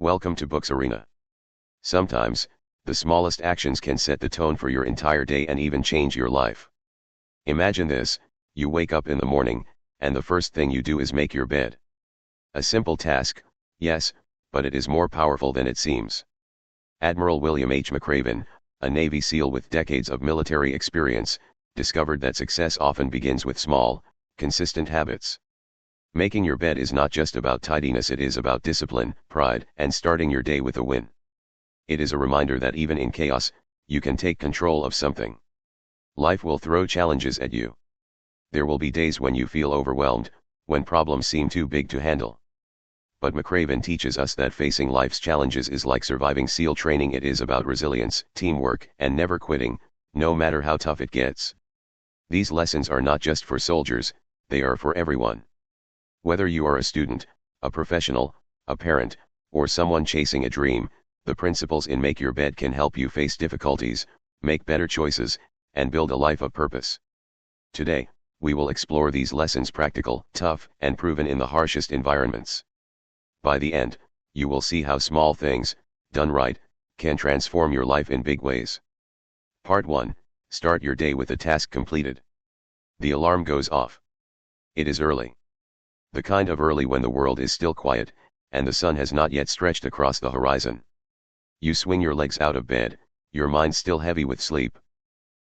Welcome to Books Arena. Sometimes, the smallest actions can set the tone for your entire day and even change your life. Imagine this: you wake up in the morning, and the first thing you do is make your bed. A simple task, yes, but it is more powerful than it seems. Admiral William H. McRaven, a Navy SEAL with decades of military experience, discovered that success often begins with small, consistent habits. Making your bed is not just about tidiness, it is about discipline, pride, and starting your day with a win. It is a reminder that even in chaos, you can take control of something. Life will throw challenges at you. There will be days when you feel overwhelmed, when problems seem too big to handle. But McRaven teaches us that facing life's challenges is like surviving SEAL training. It is about resilience, teamwork, and never quitting, no matter how tough it gets. These lessons are not just for soldiers, they are for everyone. Whether you are a student, a professional, a parent, or someone chasing a dream, the principles in Make Your Bed can help you face difficulties, make better choices, and build a life of purpose. Today, we will explore these lessons: practical, tough, and proven in the harshest environments. By the end, you will see how small things, done right, can transform your life in big ways. Part 1: Start your day with a task completed. The alarm goes off. It is early. The kind of early when the world is still quiet, and the sun has not yet stretched across the horizon. You swing your legs out of bed, your mind still heavy with sleep.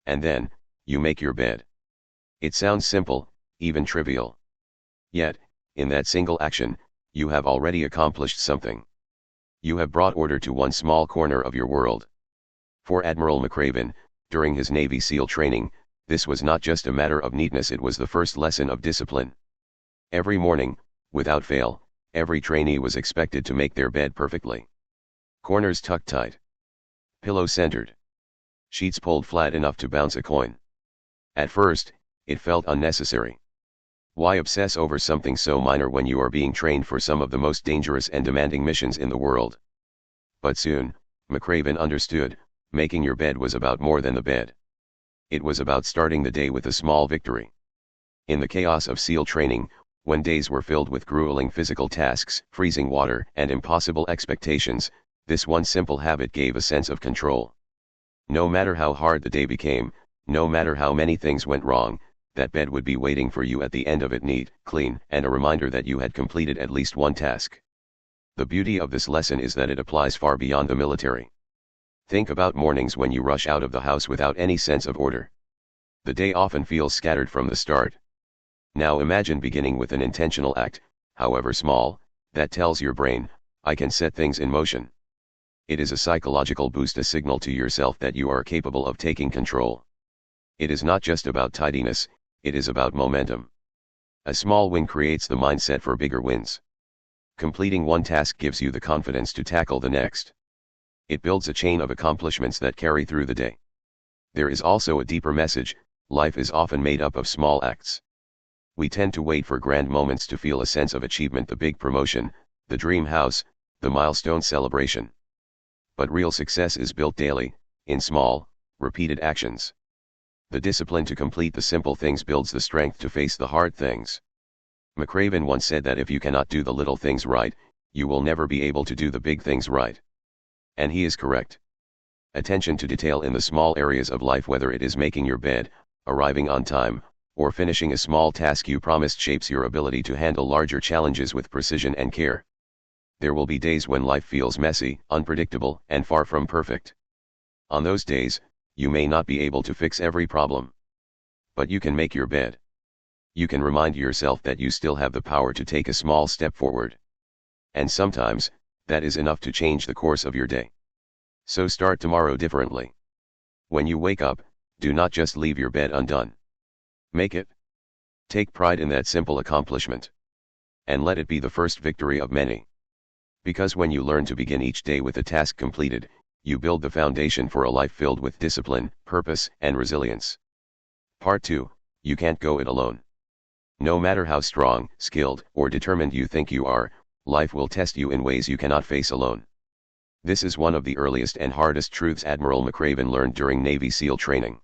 And then, you make your bed. It sounds simple, even trivial. Yet, in that single action, you have already accomplished something. You have brought order to one small corner of your world. For Admiral McRaven, during his Navy SEAL training, this was not just a matter of neatness, it was the first lesson of discipline. Every morning, without fail, every trainee was expected to make their bed perfectly. Corners tucked tight. Pillow centered. Sheets pulled flat enough to bounce a coin. At first, it felt unnecessary. Why obsess over something so minor when you are being trained for some of the most dangerous and demanding missions in the world? But soon, McRaven understood, making your bed was about more than the bed. It was about starting the day with a small victory. In the chaos of SEAL training, when days were filled with grueling physical tasks, freezing water, and impossible expectations, this one simple habit gave a sense of control. No matter how hard the day became, no matter how many things went wrong, that bed would be waiting for you at the end of it, neat, clean, and a reminder that you had completed at least one task. The beauty of this lesson is that it applies far beyond the military. Think about mornings when you rush out of the house without any sense of order. The day often feels scattered from the start. Now imagine beginning with an intentional act, however small, that tells your brain, I can set things in motion. It is a psychological boost, a signal to yourself that you are capable of taking control. It is not just about tidiness, it is about momentum. A small win creates the mindset for bigger wins. Completing one task gives you the confidence to tackle the next. It builds a chain of accomplishments that carry through the day. There is also a deeper message: life is often made up of small acts. We tend to wait for grand moments to feel a sense of achievement, the big promotion, the dream house, the milestone celebration. But real success is built daily, in small, repeated actions. The discipline to complete the simple things builds the strength to face the hard things. McRaven once said that if you cannot do the little things right, you will never be able to do the big things right. And he is correct. Attention to detail in the small areas of life, whether it is making your bed, arriving on time, or finishing a small task you promised, shapes your ability to handle larger challenges with precision and care. There will be days when life feels messy, unpredictable, and far from perfect. On those days, you may not be able to fix every problem. But you can make your bed. You can remind yourself that you still have the power to take a small step forward. And sometimes, that is enough to change the course of your day. So start tomorrow differently. When you wake up, do not just leave your bed undone. Make it. Take pride in that simple accomplishment. And let it be the first victory of many. Because when you learn to begin each day with a task completed, you build the foundation for a life filled with discipline, purpose, and resilience. Part 2: You can't go it alone. No matter how strong, skilled, or determined you think you are, life will test you in ways you cannot face alone. This is one of the earliest and hardest truths Admiral McRaven learned during Navy SEAL training.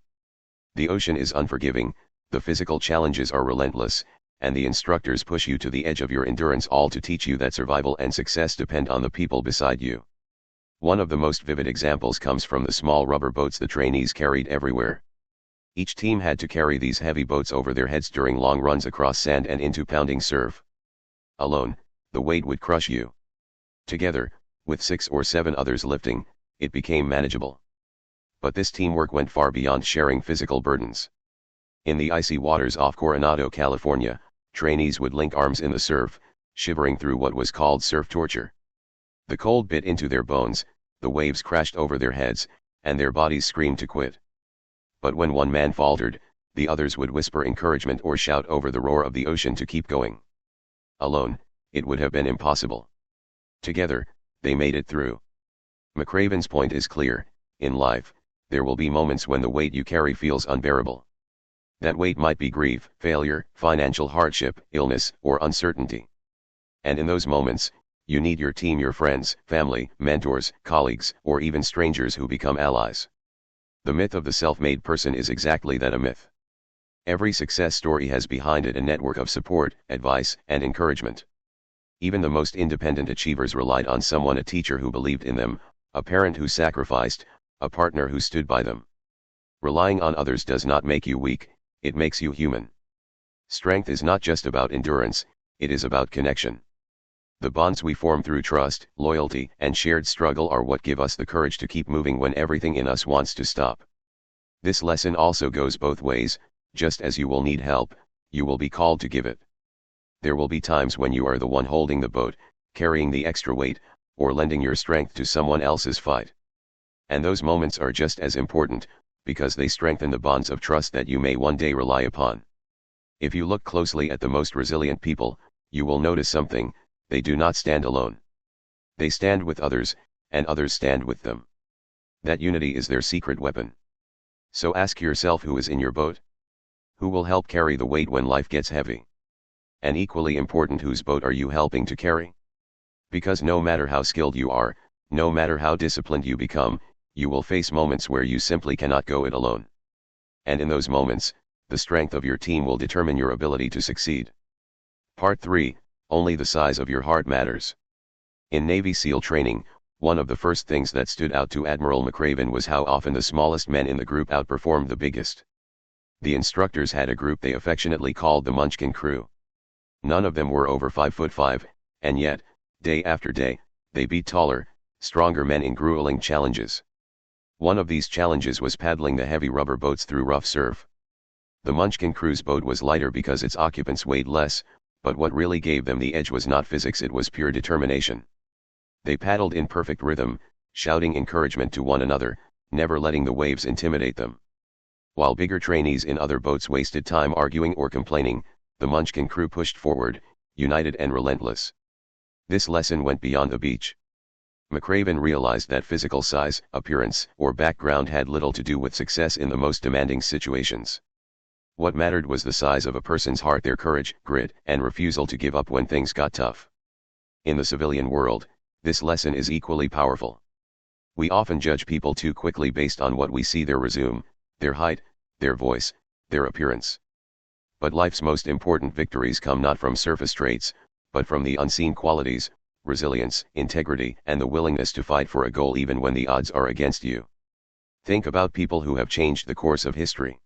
The ocean is unforgiving, the physical challenges are relentless, and the instructors push you to the edge of your endurance, all to teach you that survival and success depend on the people beside you. One of the most vivid examples comes from the small rubber boats the trainees carried everywhere. Each team had to carry these heavy boats over their heads during long runs across sand and into pounding surf. Alone, the weight would crush you. Together, with 6 or 7 others lifting, it became manageable. But this teamwork went far beyond sharing physical burdens. In the icy waters off Coronado, California, trainees would link arms in the surf, shivering through what was called surf torture. The cold bit into their bones, the waves crashed over their heads, and their bodies screamed to quit. But when one man faltered, the others would whisper encouragement or shout over the roar of the ocean to keep going. Alone, it would have been impossible. Together, they made it through. McRaven's point is clear: in life, there will be moments when the weight you carry feels unbearable. That weight might be grief, failure, financial hardship, illness, or uncertainty. And in those moments, you need your team, your friends, family, mentors, colleagues, or even strangers who become allies. The myth of the self-made person is exactly that, a myth. Every success story has behind it a network of support, advice, and encouragement. Even the most independent achievers relied on someone: a teacher who believed in them, a parent who sacrificed, a partner who stood by them. Relying on others does not make you weak, it makes you human. Strength is not just about endurance, it is about connection. The bonds we form through trust, loyalty, and shared struggle are what give us the courage to keep moving when everything in us wants to stop. This lesson also goes both ways: just as you will need help, you will be called to give it. There will be times when you are the one holding the boat, carrying the extra weight, or lending your strength to someone else's fight. And those moments are just as important, because they strengthen the bonds of trust that you may one day rely upon. If you look closely at the most resilient people, you will notice something: they do not stand alone. They stand with others, and others stand with them. That unity is their secret weapon. So ask yourself, who is in your boat? Who will help carry the weight when life gets heavy? And equally important, whose boat are you helping to carry? Because no matter how skilled you are, no matter how disciplined you become, you will face moments where you simply cannot go it alone. And in those moments, the strength of your team will determine your ability to succeed. Part 3: Only the size of your heart matters. In Navy SEAL training, one of the first things that stood out to Admiral McRaven was how often the smallest men in the group outperformed the biggest. The instructors had a group they affectionately called the Munchkin Crew. None of them were over 5'5", and yet, day after day, they beat taller, stronger men in grueling challenges. One of these challenges was paddling the heavy rubber boats through rough surf. The Munchkin Crew's boat was lighter because its occupants weighed less, but what really gave them the edge was not physics, it was pure determination. They paddled in perfect rhythm, shouting encouragement to one another, never letting the waves intimidate them. While bigger trainees in other boats wasted time arguing or complaining, the Munchkin Crew pushed forward, united and relentless. This lesson went beyond the beach. McRaven realized that physical size, appearance, or background had little to do with success in the most demanding situations. What mattered was the size of a person's heart, their courage, grit, and refusal to give up when things got tough. In the civilian world, this lesson is equally powerful. We often judge people too quickly based on what we see: their resume, their height, their voice, their appearance. But life's most important victories come not from surface traits, but from the unseen qualities: resilience, integrity, and the willingness to fight for a goal even when the odds are against you. Think about people who have changed the course of history.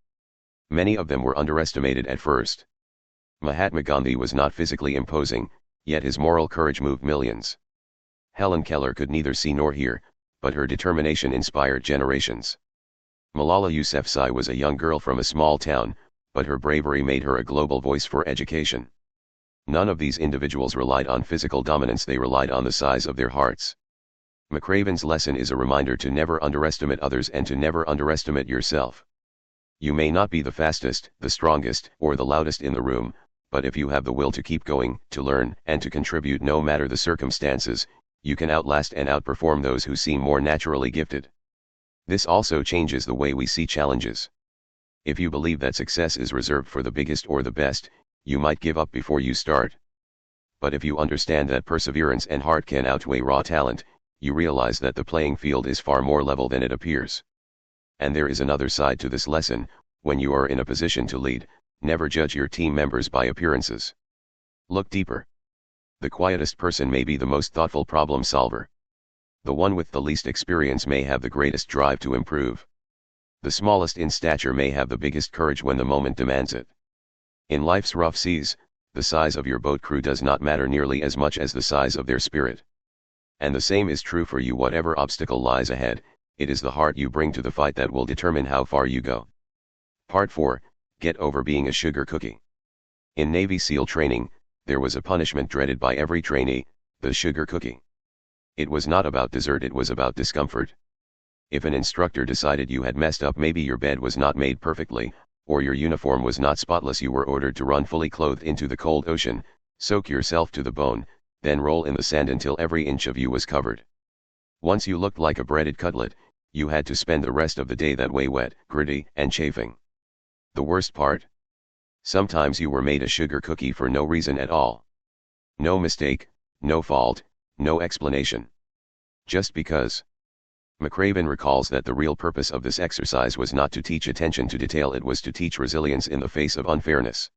Many of them were underestimated at first. Mahatma Gandhi was not physically imposing, yet his moral courage moved millions. Helen Keller could neither see nor hear, but her determination inspired generations. Malala Yousafzai was a young girl from a small town, but her bravery made her a global voice for education. None of these individuals relied on physical dominance, they relied on the size of their hearts. McRaven's lesson is a reminder to never underestimate others and to never underestimate yourself. You may not be the fastest, the strongest, or the loudest in the room, but if you have the will to keep going, to learn, and to contribute no matter the circumstances, you can outlast and outperform those who seem more naturally gifted. This also changes the way we see challenges. If you believe that success is reserved for the biggest or the best, you might give up before you start. But if you understand that perseverance and heart can outweigh raw talent, you realize that the playing field is far more level than it appears. And there is another side to this lesson: when you are in a position to lead, Never judge your team members by appearances. Look deeper. The quietest person may be the most thoughtful problem solver. The one with the least experience may have the greatest drive to improve. The smallest in stature may have the biggest courage when the moment demands it. In life's rough seas, the size of your boat crew does not matter nearly as much as the size of their spirit. And the same is true for you. Whatever obstacle lies ahead, it is the heart you bring to the fight that will determine how far you go. Part 4, Get over being a sugar cookie. In Navy SEAL training, there was a punishment dreaded by every trainee, the sugar cookie. It was not about dessert, it was about discomfort. If an instructor decided you had messed up, maybe your bed was not made perfectly, or your uniform was not spotless, you were ordered to run fully clothed into the cold ocean, soak yourself to the bone, then roll in the sand until every inch of you was covered. Once you looked like a breaded cutlet, you had to spend the rest of the day that way, wet, gritty, and chafing. The worst part? Sometimes you were made a sugar cookie for no reason at all. No mistake, no fault, no explanation. Just because. McR recalls that the real purpose of this exercise was not to teach attention to detail, it was to teach resilience in the face of unfairness.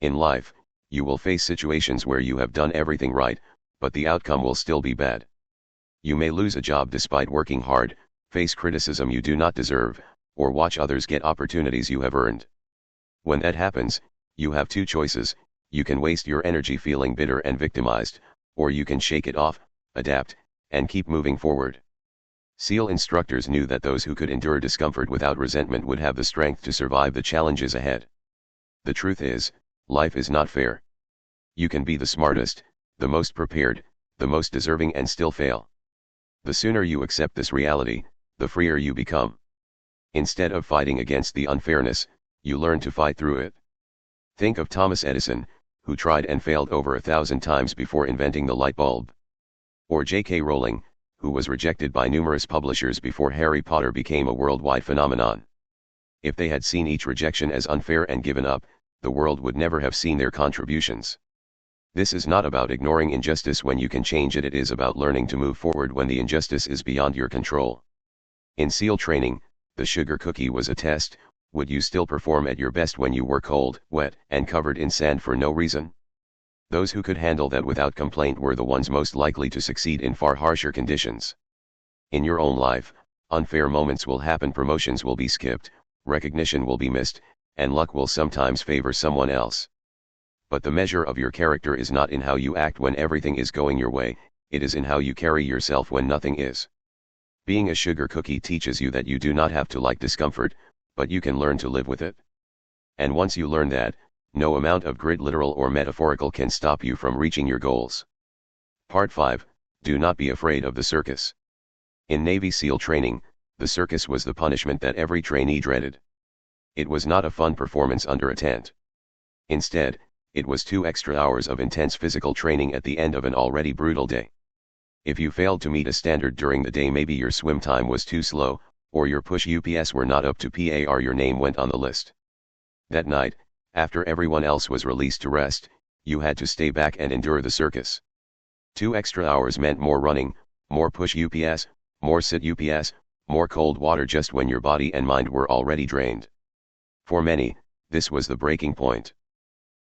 In life, you will face situations where you have done everything right, but the outcome will still be bad. You may lose a job despite working hard, face criticism you do not deserve, or watch others get opportunities you have earned. When that happens, you have two choices: you can waste your energy feeling bitter and victimized, or you can shake it off, adapt, and keep moving forward. SEAL instructors knew that those who could endure discomfort without resentment would have the strength to survive the challenges ahead. The truth is, life is not fair. You can be the smartest, the most prepared, the most deserving, and still fail. The sooner you accept this reality, the freer you become. Instead of fighting against the unfairness, you learn to fight through it. Think of Thomas Edison, who tried and failed over 1,000 times before inventing the light bulb. Or J.K. Rowling, who was rejected by numerous publishers before Harry Potter became a worldwide phenomenon. If they had seen each rejection as unfair and given up, the world would never have seen their contributions. This is not about ignoring injustice when you can change it, it is about learning to move forward when the injustice is beyond your control. In SEAL training, the sugar cookie was a test: would you still perform at your best when you were cold, wet, and covered in sand for no reason? Those who could handle that without complaint were the ones most likely to succeed in far harsher conditions. In your own life, unfair moments will happen, promotions will be skipped, recognition will be missed, and luck will sometimes favor someone else. But the measure of your character is not in how you act when everything is going your way, it is in how you carry yourself when nothing is. Being a sugar cookie teaches you that you do not have to like discomfort, but you can learn to live with it. And once you learn that, no amount of grit, literal or metaphorical, can stop you from reaching your goals. Part 5, Do not be afraid of the circus. In Navy SEAL training, the circus was the punishment that every trainee dreaded. It was not a fun performance under a tent. Instead, it was 2 extra hours of intense physical training at the end of an already brutal day. If you failed to meet a standard during the day, maybe your swim time was too slow, or your push UPS were not up to par, your name went on the list. That night, after everyone else was released to rest, you had to stay back and endure the circus. 2 extra hours meant more running, more push UPS, more sit UPS, more cold water just when your body and mind were already drained. For many, this was the breaking point.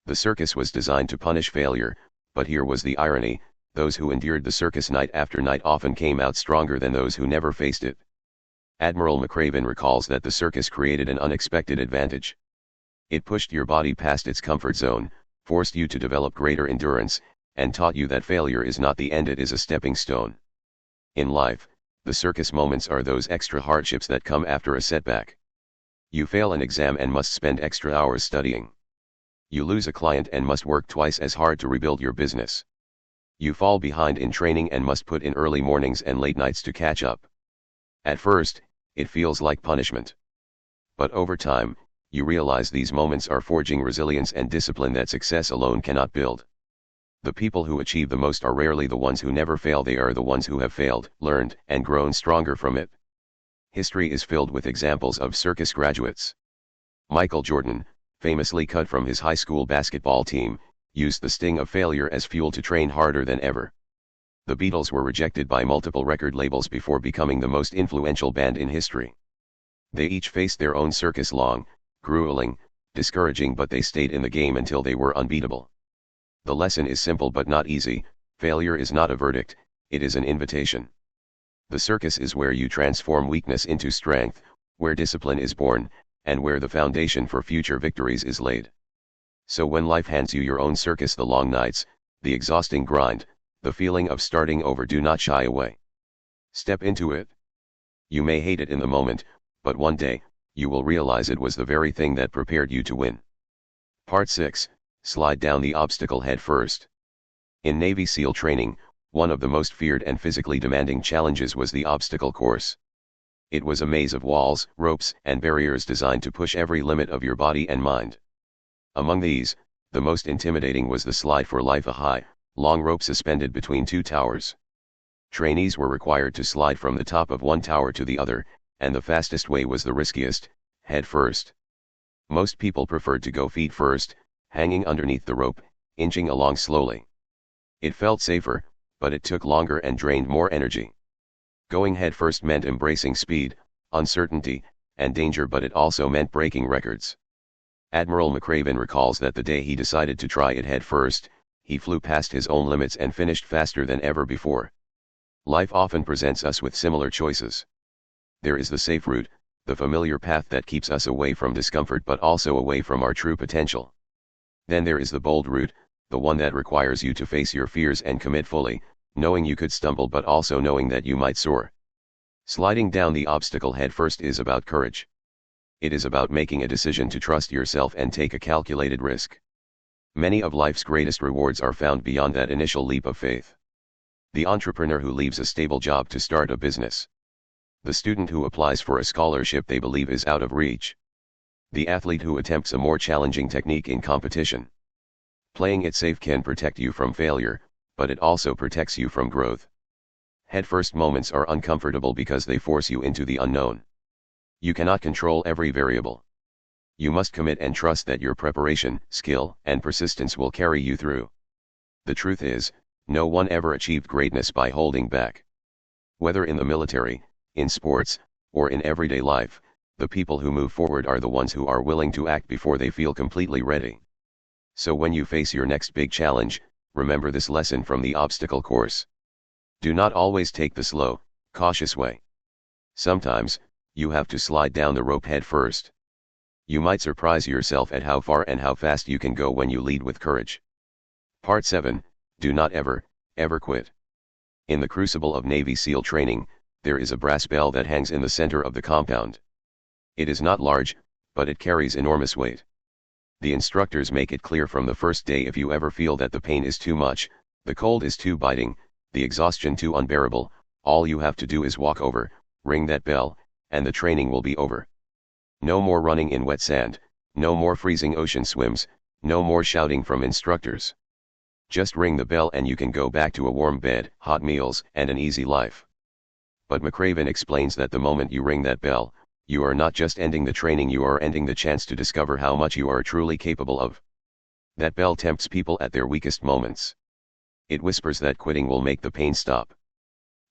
The circus was designed to punish failure, but here was the irony: those who endured the circus night after night often came out stronger than those who never faced it. Admiral McR recalls that the circus created an unexpected advantage. It pushed your body past its comfort zone, forced you to develop greater endurance, and taught you that failure is not the end, it is a stepping stone. In life, the circus moments are those extra hardships that come after a setback. You fail an exam and must spend extra hours studying. You lose a client and must work twice as hard to rebuild your business. You fall behind in training and must put in early mornings and late nights to catch up. At first, it feels like punishment. But over time, you realize these moments are forging resilience and discipline that success alone cannot build. The people who achieve the most are rarely the ones who never fail, they are the ones who have failed, learned, and grown stronger from it. History is filled with examples of circus graduates. Michael Jordan, famously cut from his high school basketball team, used the sting of failure as fuel to train harder than ever. The Beatles were rejected by multiple record labels before becoming the most influential band in history. They each faced their own circus: long, grueling, discouraging, but they stayed in the game until they were unbeatable. The lesson is simple but not easy: failure is not a verdict, it is an invitation. The circus is where you transform weakness into strength, where discipline is born, and where the foundation for future victories is laid. So when life hands you your own circus, the long nights, the exhausting grind, the feeling of starting over, do not shy away. Step into it. You may hate it in the moment, but one day, you will realize it was the very thing that prepared you to win. Part 6, Slide down the obstacle head first. In Navy SEAL training, one of the most feared and physically demanding challenges was the obstacle course. It was a maze of walls, ropes, and barriers designed to push every limit of your body and mind. Among these, the most intimidating was the slide for life, a high, long rope suspended between two towers. Trainees were required to slide from the top of one tower to the other, and the fastest way was the riskiest: head first. Most people preferred to go feet first, hanging underneath the rope, inching along slowly. It felt safer, but it took longer and drained more energy. Going head first meant embracing speed, uncertainty, and danger, but it also meant breaking records. Admiral McR recalls that the day he decided to try it head first, he flew past his own limits and finished faster than ever before. Life often presents us with similar choices. There is the safe route, the familiar path that keeps us away from discomfort but also away from our true potential. Then there is the bold route, the one that requires you to face your fears and commit fully, knowing you could stumble but also knowing that you might soar. Sliding down the obstacle head first is about courage. It is about making a decision to trust yourself and take a calculated risk. Many of life's greatest rewards are found beyond that initial leap of faith. The entrepreneur who leaves a stable job to start a business. The student who applies for a scholarship they believe is out of reach. The athlete who attempts a more challenging technique in competition. Playing it safe can protect you from failure, but it also protects you from growth. Head-first moments are uncomfortable because they force you into the unknown. You cannot control every variable. You must commit and trust that your preparation, skill, and persistence will carry you through. The truth is, no one ever achieved greatness by holding back. Whether in the military, in sports, or in everyday life, the people who move forward are the ones who are willing to act before they feel completely ready. So when you face your next big challenge, remember this lesson from the obstacle course. Do not always take the slow, cautious way. Sometimes, you have to slide down the rope head first. You might surprise yourself at how far and how fast you can go when you lead with courage. Part 7, Do not ever quit. In the crucible of Navy SEAL training, there is a brass bell that hangs in the center of the compound. It is not large, but it carries enormous weight. The instructors make it clear from the first day: if you ever feel that the pain is too much, the cold is too biting, the exhaustion too unbearable, all you have to do is walk over, ring that bell, and the training will be over. No more running in wet sand, no more freezing ocean swims, no more shouting from instructors. Just ring the bell and you can go back to a warm bed, hot meals, and an easy life. But McR explains that the moment you ring that bell, you are not just ending the training, you are ending the chance to discover how much you are truly capable of. That bell tempts people at their weakest moments. It whispers that quitting will make the pain stop.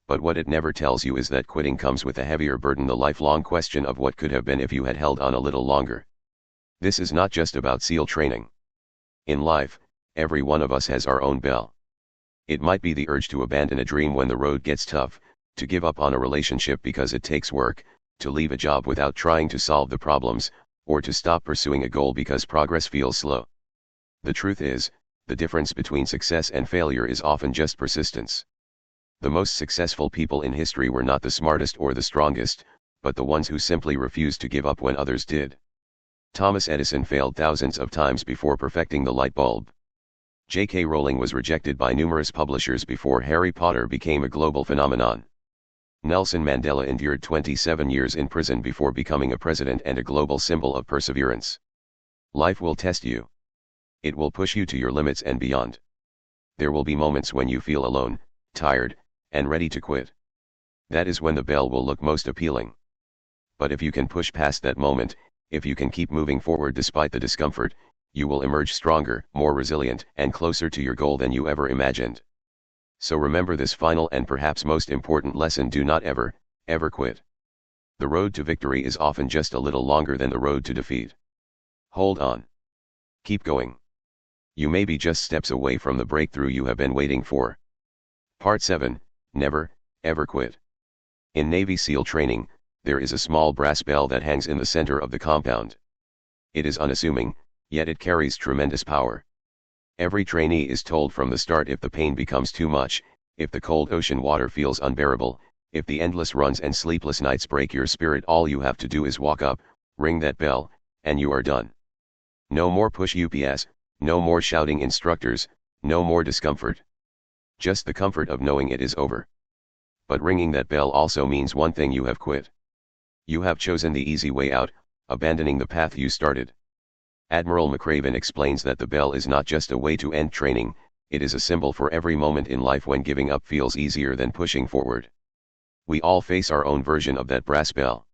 But what it never tells you is that quitting comes with a heavier burden, the lifelong question of what could have been if you had held on a little longer. This is not just about SEAL training. In life, every one of us has our own bell. It might be the urge to abandon a dream when the road gets tough, to give up on a relationship because it takes work, to leave a job without trying to solve the problems, or to stop pursuing a goal because progress feels slow. The truth is, the difference between success and failure is often just persistence. The most successful people in history were not the smartest or the strongest, but the ones who simply refused to give up when others did. Thomas Edison failed thousands of times before perfecting the light bulb. J.K. Rowling was rejected by numerous publishers before Harry Potter became a global phenomenon. Nelson Mandela endured 27 years in prison before becoming a president and a global symbol of perseverance. Life will test you. It will push you to your limits and beyond. There will be moments when you feel alone, tired, and ready to quit. That is when the bell will look most appealing. But if you can push past that moment, if you can keep moving forward despite the discomfort, you will emerge stronger, more resilient, and closer to your goal than you ever imagined. So remember this final and perhaps most important lesson: do not ever quit. The road to victory is often just a little longer than the road to defeat. Hold on. Keep going. You may be just steps away from the breakthrough you have been waiting for. Part 7, Never, Ever Quit. In Navy SEAL training, there is a small brass bell that hangs in the center of the compound. It is unassuming, yet it carries tremendous power. Every trainee is told from the start, if the pain becomes too much, if the cold ocean water feels unbearable, if the endless runs and sleepless nights break your spirit, all you have to do is walk up, ring that bell, and you are done. No more push UPS, no more shouting instructors, no more discomfort. Just the comfort of knowing it is over. But ringing that bell also means one thing: you have quit. You have chosen the easy way out, abandoning the path you started. Admiral McR explains that the bell is not just a way to end training, it is a symbol for every moment in life when giving up feels easier than pushing forward. We all face our own version of that brass bell.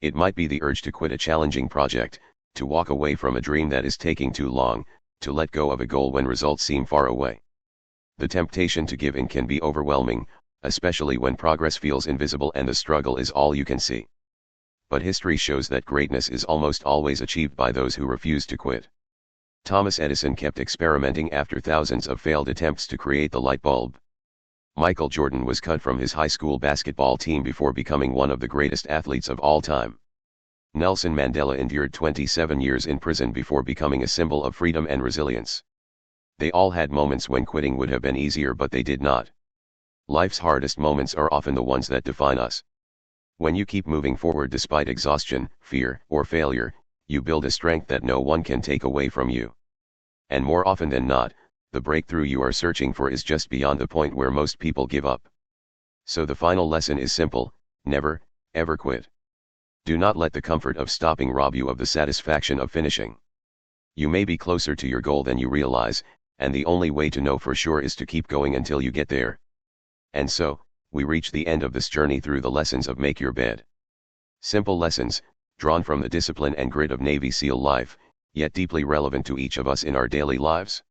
It might be the urge to quit a challenging project, to walk away from a dream that is taking too long, to let go of a goal when results seem far away. The temptation to give in can be overwhelming, especially when progress feels invisible and the struggle is all you can see. But history shows that greatness is almost always achieved by those who refuse to quit. Thomas Edison kept experimenting after thousands of failed attempts to create the light bulb. Michael Jordan was cut from his high school basketball team before becoming one of the greatest athletes of all time. Nelson Mandela endured 27 years in prison before becoming a symbol of freedom and resilience. They all had moments when quitting would have been easier, but they did not. Life's hardest moments are often the ones that define us. When you keep moving forward despite exhaustion, fear, or failure, you build a strength that no one can take away from you. And more often than not, the breakthrough you are searching for is just beyond the point where most people give up. So the final lesson is simple: never, ever quit. Do not let the comfort of stopping rob you of the satisfaction of finishing. You may be closer to your goal than you realize, and the only way to know for sure is to keep going until you get there. And so, we reach the end of this journey through the lessons of Make Your Bed. Simple lessons, drawn from the discipline and grit of Navy SEAL life, yet deeply relevant to each of us in our daily lives.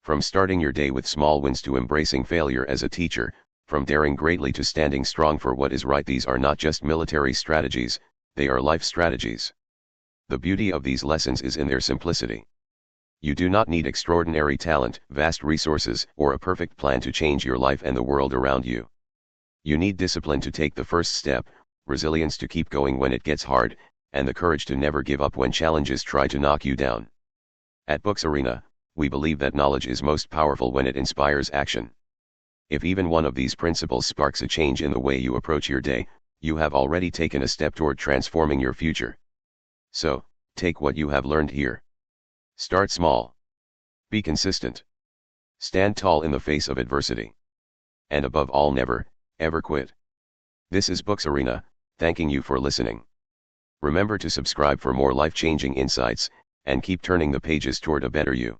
From starting your day with small wins to embracing failure as a teacher, from daring greatly to standing strong for what is right, these are not just military strategies, they are life strategies. The beauty of these lessons is in their simplicity. You do not need extraordinary talent, vast resources, or a perfect plan to change your life and the world around you. You need discipline to take the first step, resilience to keep going when it gets hard, and the courage to never give up when challenges try to knock you down. At Books Arena, we believe that knowledge is most powerful when it inspires action. If even one of these principles sparks a change in the way you approach your day, you have already taken a step toward transforming your future. So, take what you have learned here. Start small. Be consistent. Stand tall in the face of adversity. And above all, never, ever quit. This is Books Arena, thanking you for listening. Remember to subscribe for more life-changing insights, and keep turning the pages toward a better you.